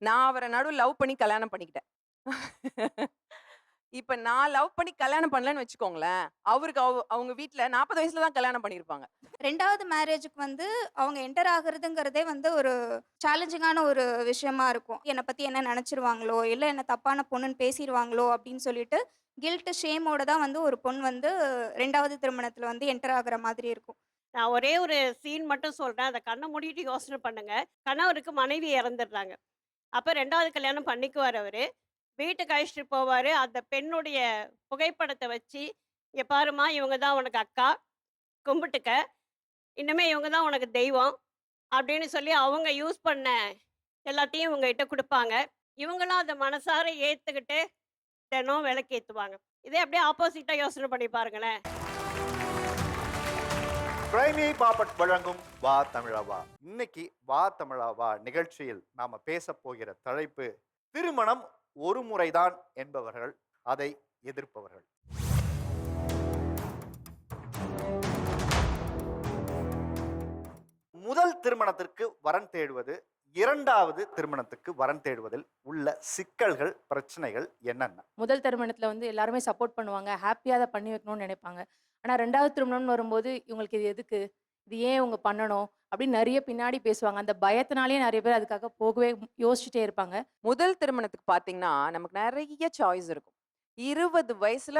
நான் அவர நடுவுல லவ் பண்ணி கல்யாணம் பண்ணிக்கிட்டேன். இப்ப நான் லவ் பண்ணி கல்யாணம் பண்ணலன்னு வச்சுக்கோங்களேன், அவருக்கு அவங்க வீட்ல 40 வயசுல தான் கல்யாணம் பண்ணியிருப்பாங்க. 2வது மேரேஜுக்கு வந்து அவங்க என்டர் ஆகுறதுங்கிறதே வந்து ஒரு சேலஞ்சிங்கான ஒரு விஷயமா இருக்கும். என்ன பத்தி என்ன நெனச்சுருவாங்களோ, இல்ல என்ன தப்பான பொண்ணுன்னு பேசிருவாங்களோ அப்படின்னு சொல்லிட்டு, கில்ட், ஷேமோட தான் வந்து ஒரு பொண் வந்து 2வது திருமணத்துல வந்து என்டர் ஆகுற மாதிரி இருக்கும். நான் ஒரே ஒரு சீன் மட்டும் சொல்றேன். அத கண்ண மூடிட்டு யோசனை பண்ணுங்க. கணவருக்கு மனைவி இறந்துடுறாங்க. அப்ப 2வது கல்யாணம் பண்ணிக்குவாரு அவரு. வீட்டுக்கு அழைச்சிட்டு போவாரு. அந்த பெண்ணுடைய புகைப்படத்த வச்சு, "இங்க பாரும்மா, இவங்க தான் உனக்கு அக்கா. கும்பிட்டுக்க. இனிமே இவங்க தான் உனக்கு தெய்வம்." அப்படின்னு சொல்லி அவங்க யூஸ் பண்ண எல்லாத்தையும் இவங்ககிட்ட குடுப்பாங்க. இவங்களும் அத மனசார ஏத்துக்கிட்டு, தினம் விளக்கேத்துவாங்க. இதே அப்படியே ஆப்போசிட்டா யோசனை பண்ணி பாருங்களேன். பிரைமி பாப்பட் வழங்கும் வா தமிழாவா. இன்னைக்கு வா தமிழாவா நிகழ்ச்சியில் நாம பேச போகிற தலைப்பு திருமணம் ஒரு முறைதான் என்பவர்கள், அதை எதிர்ப்பவர்கள். முதல் திருமணத்திற்கு வரன் தேடுவது, இரண்டாவது திருமணத்துக்கு வரன் தேடுவதில் உள்ள சிக்கல்கள், பிரச்சனைகள் என்னென்ன? முதல் திருமணத்துல வந்து எல்லாருமே சப்போர்ட் பண்ணுவாங்க. ஹேப்பியா அத பண்ணி வைக்கணும்னு நினைப்பாங்க. ஆனா 2வது திருமணம்னு வரும்போது, இவங்களுக்கு இது எதுக்கு? இது ஏன் இவங்க பண்ணணும்? அப்படின்னு நெறைய பின்னாடி பேசுவாங்க. அந்த பயத்தினாலேயே நெறைய பேர் அதுக்காக போகவே யோசிச்சுட்டே இருப்பாங்க. முதல் திருமணத்துக்கு பார்த்தீங்கன்னா, நமக்கு நெறைய சாய்ஸ் இருக்கும். 20 வயசுல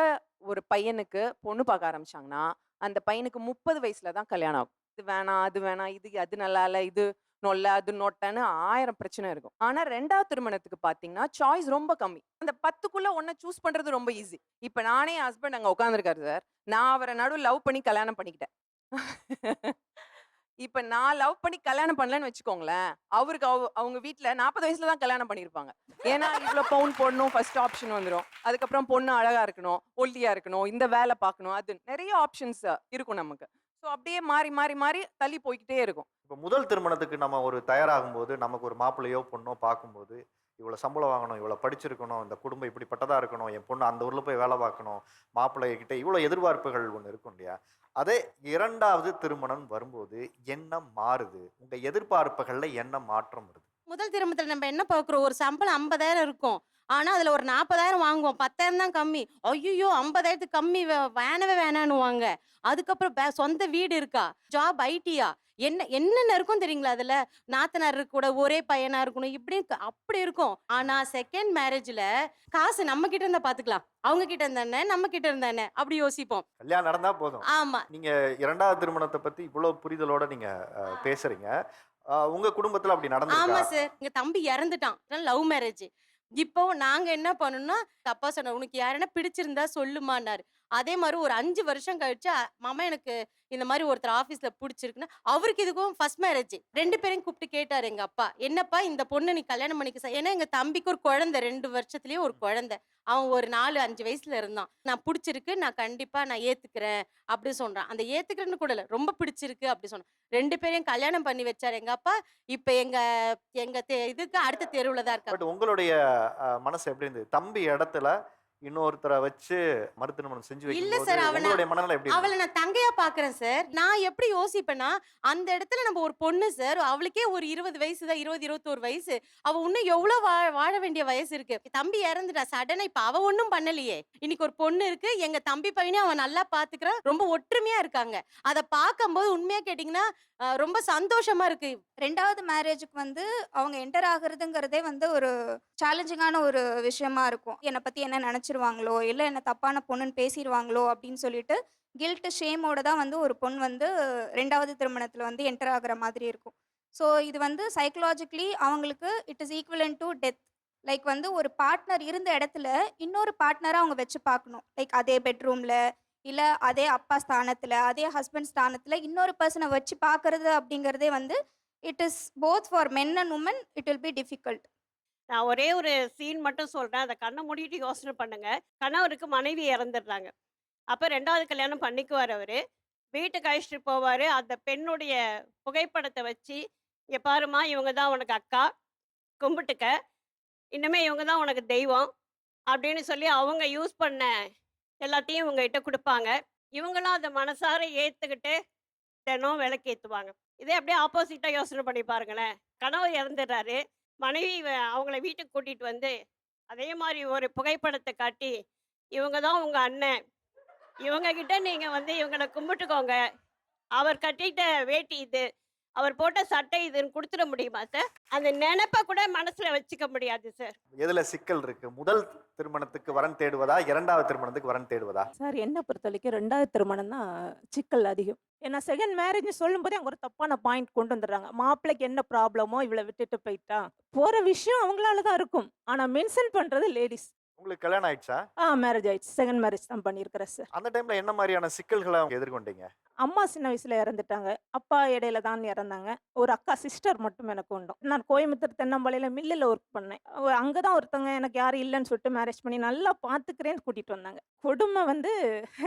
ஒரு பையனுக்கு பொண்ணு பார்க்க ஆரம்பிச்சாங்கன்னா, அந்த பையனுக்கு 30 வயசுல தான் கல்யாணம் ஆகும். இது வேணாம், அது வேணாம், இது அது நல்லா இல்ல, இது நொல்ல, அது நொட்டன்னு 1000 பிரச்சனை இருக்கும். ஆனா 2வது திருமணத்துக்கு பார்த்தீங்கன்னா, சாய்ஸ் ரொம்ப கம்மி. அந்த 10க்குள்ள ஒண்ண சூஸ் பண்றது ரொம்ப ஈஸி. இப்ப நானே என் ஹஸ்பண்ட் அங்க உட்கார்ந்திருக்காரு சார். நான் அவர நடுவுல லவ் பண்ணி கல்யாணம் பண்ணிக்கிட்டேன். இப்ப நான் லவ் பண்ணி கல்யாணம் பண்ணலன்னு வச்சுக்கோங்களேன், அவருக்கு அவங்க வீட்ல 40 வயசுல தான் கல்யாணம் பண்ணியிருப்பாங்க. ஏன்னா, இவ்ளோ பவுன் போடணும் ஃபர்ஸ்ட் ஆப்ஷன் வந்துரும். அதுக்கப்புறம் பொண்ணு அழகா இருக்கணும், ஒல்லியா இருக்கணும், இந்த வேல பார்க்கணும், அது நெறைய ஆப்ஷன்ஸ் இருக்கும் நமக்கு. ஸோ அப்படியே மாறி, மாறி, மாறி தள்ளி போய்க்கிட்டே இருக்கும். இப்போ முதல் திருமணத்துக்கு நம்ம ஒரு தயாராகும்போது, நமக்கு ஒரு மாப்பிள்ளையோ பொண்ணோ பார்க்கும்போது, இவ்வளோ சம்பளம் வாங்கணும், இவ்வளோ படிச்சிருக்கணும், இந்த குடும்பம் இப்படிப்பட்டதா இருக்கணும், என் பொண்ணு அந்த ஊர்ல போய் வேலை பார்க்கணும், மாப்பிள்ளைகிட்ட இவ்வளோ எதிர்பார்ப்புகள் ஒண்ணு இருக்கும் இல்லையா? அதே 2வது திருமணம் வரும்போது என்ன மாறுது? உங்க எதிர்பார்ப்புகள்ல என்ன மாற்றம் வருது? முதல் திருமணத்துல நம்ம என்ன பார்க்குறோம்? ஒரு சம்பளம் 50,000 இருக்கும். ஆனா, அதுல ஒரு 40,000 வாங்குவோம். 10,000 தான் கம்மி. ஐய்யய்யோ! 50,000த்துக்கு கம்மி வேணவே வேணான்னுவாங்க. அதுக்கப்புறம் சொந்த வீடு இருக்கா? Job idea? என்னென்ன இருக்கும் தெரியுங்களா அதுல? நாத்தனார் கூட ஒரே பையனா இருக்கணும். அப்படி இருக்கும். ஆனா, செகண்ட் மேரேஜ்ல காசு நம்ம கிட்ட இருந்தா பார்த்துக்கலாம். அவங்க கிட்ட இருந்தா என்ன? நம்ம கிட்ட இருந்தா என்ன? அப்படி யோசிப்போம். கல்யாணம் நடந்தா போதும். ஆமா. நீங்க 2வது திருமணத்த பத்தி இவ்வளோ புரிதலோட நீங்க பேசுறீங்க. உங்க குடும்பத்துல அப்படி ஆமா நடந்திருக்கா? சார். எங்க தம்பி இறந்துட்டான். Love marriage. இப்போ நாங்க என்ன பண்ணோம்னா, அப்பா சொன்னாரு, "உனக்கு யாரைனா பிடிச்சிருந்தா சொல்லுமான்னாரு." அதே மாரி ஒரு 5 வருஷம் கழிச்சு, மாமா எனக்கு இந்த மாரி ஒருத்தர் ஆஃபீஸ்ல புடிச்சிருக்குன்னு, அவருக்கு இதுக்கும் ஃபர்ஸ்ட் மேரேஜ். 2 பேரையும் கூப்பிட்டு கேட்டாரு எங்க அப்பா. "என்னப்பா இந்த பொண்ண நீ கல்யாணம் பண்ணிக்க" ஏன்னா எங்க தம்பிக்கு ஒரு குழந்தை 2 வருஷத்துலயே ஒரு குழந்தை. அவன் ஒரு 4, 5 வயசுல இருந்தான். "நான் புடிச்சிருக்கு. நான் ஏத்துக்கிறேன்." அப்படி சொல்றான். அந்த ஏத்துக்கிறேன்னு கூட இல்ல. "ரொம்ப பிடிச்சிருக்கு." அப்படி சொன்னான். 2 பேரையும் கல்யாணம் பண்ணி வச்சாரு எங்க அப்பா. இப்ப எங்க எங்க இதுக்கு அடுத்த தெருவுல தான் இருக்காங்க. பட் உங்களுடைய மனசு எப்படி இருந்தது? தம்பி இடத்துல இன்னொருத்தர வச்சு மறு திருமணம் செஞ்சு இல்ல வைக்கும்போது சார். உங்களுடைய மனநிலை எப்படி அவள இருந்தது? நான் தங்கையா பார்க்குறேன் சார். நான் எப்படி யோசிப்பேன்னா, அந்த இடத்துல நம்ம ஒரு பொண்ணு சார். அவளுக்கே ஒரு 20 வயசு தான். 20, 21 வயசு. அவ இன்னும் எவ்ளோ வாழ வேண்டிய வயசு இருக்கு. தம்பி இறந்துட்டா. சடனா இப்ப அவ ஒண்ணும் பண்ணலையே. இன்னைக்கு ஒரு பொண்ணு இருக்கு. எங்க தம்பி பையனையும் அவன் நல்லா பார்த்துக்கிறான். ரொம்ப ஒற்றுமையா இருக்காங்க. அத பார்க்கும்போது உண்மையா கேட்டீங்கன்னா, ரொம்ப சந்தோஷமா இருக்கு. 2வது மேரேஜுக்கு வந்து அவங்க என்டர் ஆகுறதுங்கிறதே வந்து ஒரு சேலஞ்சிங்கான ஒரு விஷயமா இருக்கும். என்ன பத்தி என்ன நெனச்சுருவாங்களோ, இல்ல என்ன தப்பான பொண்ணுன்னு பேசிருவாங்களோ அப்படின்னு சொல்லிட்டு, கில்ட், ஷேமோட தான் வந்து ஒரு பொண் வந்து 2வது திருமணத்துல வந்து என்டர் ஆகுற மாதிரி இருக்கும். ஸோ இது வந்து சைக்காலஜிக்கலி அவங்களுக்கு it is equivalent to death. Like வந்து ஒரு பார்ட்னர் இருந்த இடத்துல, இன்னொரு பார்ட்னர அவங்க வச்சு பார்க்கணும். லைக் அதே பெட்ரூம்ல, இல்ல அதே அப்பா ஸ்தானத்துல, அதே ஹஸ்பண்ட் ஸ்தானத்துல இன்னொரு பெர்சன வச்சு பார்க்கறது அப்படிங்கிறதே வந்து it is both for men and women it will be difficult. நான் ஒரே ஒரு சீன் மட்டும் சொல்றேன். அத கண்ண மூடிட்டு யோசனை பண்ணுங்க. கணவருக்கு மனைவி இறந்துடுறாங்க. அப்ப 2வது கல்யாணம் பண்ணிக்குவாரு அவரு. வீட்டுக்கு அழைச்சிட்டு போவாரு. அந்த பெண்ணுடைய புகைப்படத்த வச்சு, "இங்க பாரும்மா, இவங்க தான் உனக்கு அக்கா. கும்பிட்டுக்க. இனிமே இவங்க தான் உனக்கு தெய்வம்." அப்படின்னு சொல்லி அவங்க யூஸ் பண்ண எல்லாத்தையும் இவங்ககிட்ட குடுப்பாங்க. இவங்களும் அத மனசார ஏத்துக்கிட்டு, தினம் விளக்கேத்துவாங்க. இதே அப்படியே ஆப்போசிட்டா யோசனை பண்ணி பாருங்களேன். கணவர் இறந்துடுறாரு. மனைவி அவங்கள வீட்டுக்கு கூட்டிட்டு வந்து அதே மாதிரி ஒரு புகைப்படத்தை காட்டி, இவங்க தான் உங்க அண்ணன். இவங்க கிட்ட நீங்க வந்து இவங்கள கும்பிட்டுக்கோங்க. அவர் கட்டிட்ட வேட்டி இது. அவர் போட்ட சட்டை இதுன்னு குடுத்துட முடியுமா சார்? அந்த நெனப்ப கூட மனசுல வச்சுக்க முடியாது சார். எதுல சிக்கல் இருக்கு? முதல் திருமணத்துக்கு வரன் தேடுவதா, இரண்டாவது திருமணத்துக்கு வரன் தேடுவதா? சார் என்ன பொறுத்தவரைக்கும் 2வது திருமணம் தான் சிக்கல் அதிகம். ஏன்னா செகண்ட் மேரேஜ்னு சொல்லும்போதே அவங்க ஒரு தப்பான பாயிண்ட் கொண்டு வந்துடுறாங்க. மாப்பிள்ளைக்கு என்ன ப்ராப்ளமோ இவளை விட்டுட்டு போயிட்டா. போற விஷயம் அவங்களால தான் இருக்கும். ஆனா மென்ஷன் பண்றது லேடிஸ். உங்களுக்கு கல்யாணம் ஆயிடுச்சா? மேரேஜ் ஆயிடுச்சு. செகண்ட் மேரேஜ் தான் பண்ணியிருக்கிறேன் சார். அந்த டைம்ல என்ன மாதிரியான சிக்கல்களை எதிர்கொண்டீங்க? அம்மா சின்ன வயசுல இறந்துட்டாங்க. அப்பா இடையில தான் இறந்தாங்க. ஒரு அக்கா சிஸ்டர் மட்டும் எனக்கு உண்டு. நான் கோயம்புத்தூர் தென்னம்பாளையில மில்லில் ஒர்க் பண்ணேன். அங்கதான் ஒருத்தவங்க எனக்கு யாரும் இல்லைன்னு சொல்லிட்டு மேரேஜ் பண்ணி நல்லா பார்த்துக்கிறேன்னு கூட்டிட்டு வந்தாங்க. கொடுமை வந்து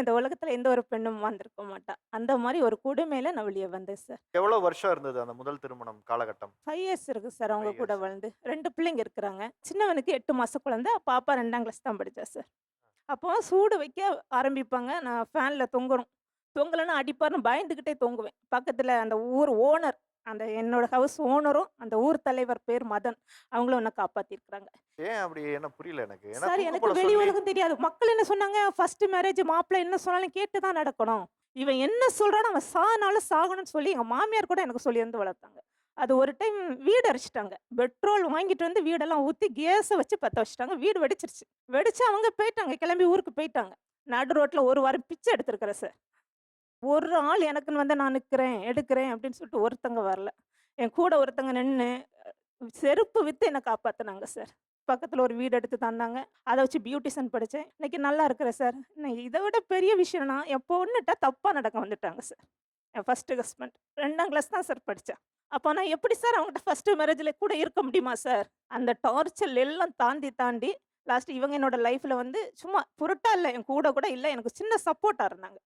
இந்த உலகத்துல எந்த ஒரு பெண்ணும் வந்திருக்க மாட்டா. அந்த மாதிரி ஒரு கொடுமையில நான் வெளியே வந்தேன் சார். எவ்வளவு வருஷம் இருந்தது அந்த முதல் திருமணம் காலகட்டம்? 5 இயர்ஸ் இருக்கு சார் அவங்க 5 கூட years. வளர்ந்து. 2 பிள்ளைங்க இருக்கிறாங்க. சின்னவனுக்கு 8 மாச குழந்தை. பாப்பா 2ஆம் கிளாஸ் தான் படிச்சா சார். அப்போ சூடு வைக்க ஆரம்பிப்பாங்க. நான் ஃபேன்ல தொங்கணும். தொங்கலைன்னா அடிப்பாருன்னு பயந்துக்கிட்டே தொங்குவேன். பக்கத்துல அந்த ஊர் ஓனர், அந்த என்னோட ஹவுஸ் ஓனரும் அந்த ஊர் தலைவர் பேர் மதன். அவங்களும் என்ன காப்பாத்திருக்கிறாங்க. ஏன் அப்படி? என்ன புரியல எனக்கு. ஏன்னா சார் தூக்கு எனக்கு போட வெளி சொல்லி உலகம் தெரியாது. மக்கள் என்ன சொன்னாங்க, ஃபர்ஸ்ட் மேரேஜ் மாப்பிள்ளை என்ன சொன்னாலும் கேட்டு தான் நடக்கணும். இவன் என்ன சொல்றானோ அவன் சானாலும் சாகணும்னு சொல்லி எங்க மாமியார் கூட எனக்கு சொல்லி வந்து வளர்த்தாங்க. அது ஒரு டைம் வீடு அடிச்சிட்டாங்க. பெட்ரோல் வாங்கிட்டு வந்து வீடெல்லாம் ஊத்தி கேஸை வச்சு பத்த வச்சுட்டாங்க. வீடு வெடிச்சிருச்சு. வெடிச்சு அவங்க போயிட்டாங்க. கிளம்பி ஊருக்கு போயிட்டாங்க. நடு ரோட்ல ஒரு வாரம் பிச்சை எடுத்திருக்கிறேன் சார். ஒரு ஆள் எனக்குன்னு வந்து நான் நிற்கிறேன் எடுக்கிறேன் அப்படின்னு சொல்லிட்டு ஒருத்தங்க வரல. என் கூட ஒருத்தங்க நின்று செருப்பு விற்று என்னை காப்பாற்றினாங்க சார். பக்கத்தில் ஒரு வீடு எடுத்து தந்தாங்க. அதை வச்சு பியூட்டிஷன் படித்தேன். இன்னைக்கு நல்லா இருக்கிறேன் சார். இதை விட பெரிய விஷயம்னா என் பொண்ணுகிட்ட தப்பாக நடக்க வந்துட்டாங்க சார். என் ஃபஸ்ட்டு ஹஸ்பண்ட் 2ஆம் கிளாஸ் தான் சார் படித்தேன். அப்போ நான் எப்படி சார் அவங்ககிட்ட ஃபஸ்ட்டு மேரேஜில் கூட இருக்க முடியுமா சார்? அந்த டார்ச்சர் எல்லாம் தாண்டி தாண்டி லாஸ்ட் இவங்க என்னோட லைஃப்பில் வந்து சும்மா புரட்டா இல்லை, என் கூட கூட இல்லை, எனக்கு சின்ன சப்போர்ட்டாக இருந்தாங்க.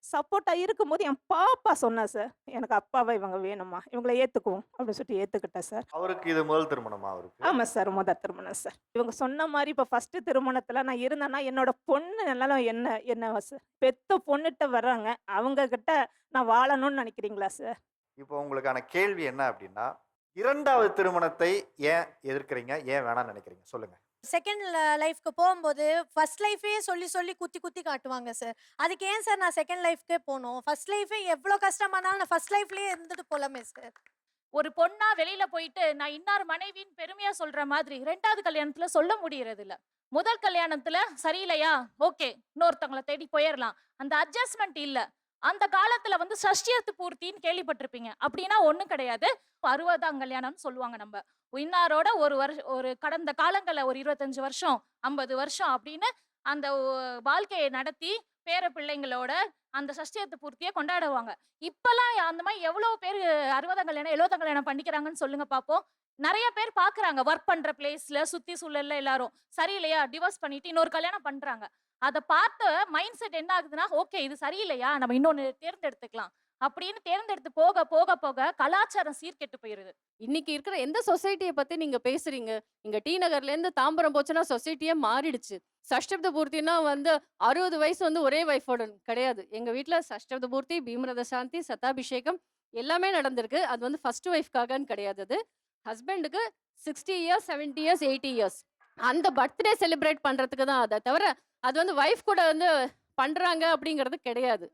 சப்போர்ட்டாக இருக்கும்போது என் பாப்பா சொன்னா சார், எனக்கு அப்பாவா இவங்க வேணுமா, இவங்கள ஏற்றுக்குவோம் அப்படின்னு சொல்லிட்டு ஏற்றுக்கிட்டேன் சார். அவருக்கு இது முதல் திருமணமா அவருக்கு? ஆமாம் சார், முதல் திருமணம் சார். இவங்க சொன்ன மாதிரி இப்போ ஃபஸ்ட்டு திருமணத்தில் நான் இருந்தேன்னா என்னோட பொண்ணு என்னாலும் என்னவா சார், பெத்த பொண்ணுகிட்ட வர்றாங்க, அவங்க கிட்ட நான் வாழணும்னு நினைக்கிறீங்களா சார்? இப்போ உங்களுக்கான கேள்வி என்ன அப்படின்னா, இரண்டாவது திருமணத்தை ஏன் எதிர்க்கிறீங்க, ஏன் வேணாம்னு நினைக்கிறீங்க? சொல்லுங்க. செகண்ட் லைஃப்க்கு போகும்போது ஃபர்ஸ்ட் லைஃபே சொல்லி சொல்லி குத்தி குத்தி காட்டுவாங்க சார். அதுக்கு ஏன் சார் நான் செகண்ட் லைஃப்க்கே போகணும்? ஃபர்ஸ்ட் லைஃபே எவ்வளோ கஷ்டமானாலும் நான் ஃபர்ஸ்ட் லைஃப்லேயே இருந்துட்டு போகலாமே சார். ஒரு பொண்ணா வெளியில போயிட்டு நான் இன்னார் மனைவின்னு பெருமையா சொல்ற மாதிரி 2வது கல்யாணத்துல சொல்ல முடியறது இல்ல. முதல் கல்யாணத்துல சரியில்லையா, ஓகே, இன்னொருத்தவங்களை தேடி போயிடலாம். அந்த அட்ஜஸ்ட்மெண்ட் இல்ல. அந்த காலத்துல வந்து சஷ்டியத்து பூர்த்தின்னு கேள்விப்பட்டிருப்பீங்க. அப்படின்னா ஒண்ணும் கிடையாது. 60ஆம் கல்யாணம்னு சொல்லுவாங்க. நம்ம இன்னாரோட ஒரு கடந்த காலங்கள்ல ஒரு 25 வருஷம் 50 வருஷம் அப்படின்னு அந்த வாழ்க்கையை நடத்தி பேர பிள்ளைங்களோட அந்த சஷ்டியத்து பூர்த்தியை கொண்டாடுவாங்க. இப்பெல்லாம் அந்த மாதிரி எவ்வளவு பேர் 60ஆம் கல்யாணம் 70ஆம் கல்யாணம் பண்ணிக்கிறாங்கன்னு சொல்லுங்க பாப்போம். நிறைய பேர் பாக்குறாங்க. ஒர்க் பண்ற பிளேஸ்ல சுத்தி சூழல்ல எல்லாரும் சரியில்லையா டிவோர்ஸ் பண்ணிட்டு இன்னொரு கல்யாணம் பண்றாங்க. அதை பார்த்து மைண்ட் செட் என்ன ஆகுதுன்னா, ஓகே இது சரியில்லையா, நம்ம இன்னொன்னு தேர்ந்தெடுத்துக்கலாம் அப்படின்னு தேர்ந்தெடுத்து போக போக போக கலாச்சாரம் சீர்கெட்டு போயிருது. இன்னைக்கு இருக்கிற எந்த சொசைட்டியை பத்தி நீங்க பேசுறீங்க? இங்க டி நகர்ல இருந்து தாம்பரம் போச்சுன்னா சொசைட்டியே மாறிடுச்சு. சஷ்டப்த பூர்த்தினா வந்து 60 வயசு வந்து ஒரே வைஃபோட கிடையாது. எங்க வீட்டுல சஷ்டப்த பூர்த்தி, பீமரத சாந்தி, சதாபிஷேகம் எல்லாமே நடந்திருக்கு. அது வந்து ஃபர்ஸ்ட் ஒய்ஃப்காகன்னு கிடையாது. அது ஹஸ்பண்டுக்கு 60 இயர்ஸ் 70 இயர்ஸ் 80 இயர்ஸ் அந்த பர்த்டே செலிப்ரேட் பண்றதுக்கு தான். அதை தவிர அது வந்து வைஃப் கூட வந்து பண்றாங்க அப்படிங்கிறது கிடையாது.